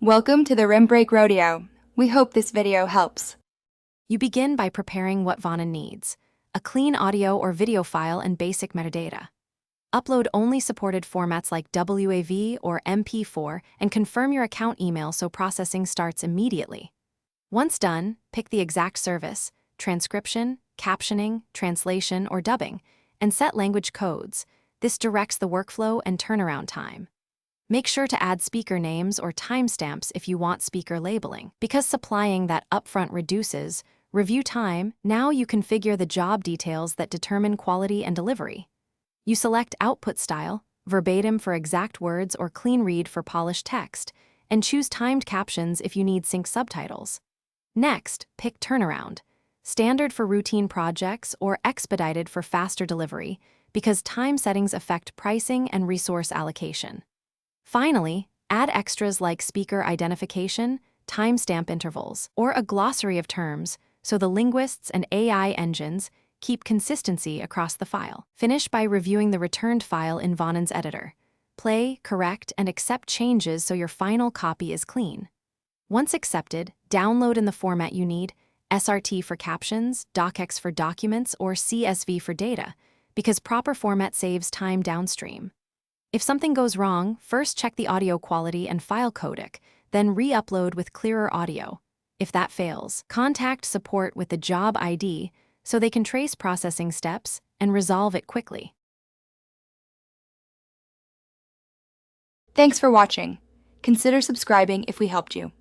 Welcome to the Rim Break Rodeo. We hope this video helps. You begin by preparing what Vanan needs: a clean audio or video file and basic metadata. Upload only supported formats like WAV or MP4 and confirm your account email so processing starts immediately. Once done, pick the exact service: transcription, captioning, translation, or dubbing, and set language codes. This directs the workflow and turnaround time. Make sure to add speaker names or timestamps if you want speaker labeling. Because supplying that upfront reduces review time, now you configure the job details that determine quality and delivery. You select output style, verbatim for exact words or clean read for polished text, and choose timed captions if you need sync subtitles. Next, pick turnaround, standard for routine projects or expedited for faster delivery, because time settings affect pricing and resource allocation. Finally, add extras like speaker identification, timestamp intervals, or a glossary of terms so the linguists and AI engines keep consistency across the file. Finish by reviewing the returned file in Vanan's editor. Play, correct, and accept changes so your final copy is clean. Once accepted, download in the format you need: SRT for captions, DocX for documents, or CSV for data, because proper format saves time downstream. If something goes wrong, first check the audio quality and file codec, then re-upload with clearer audio. If that fails, contact support with the job ID so they can trace processing steps and resolve it quickly. Thanks for watching. Consider subscribing if we helped you.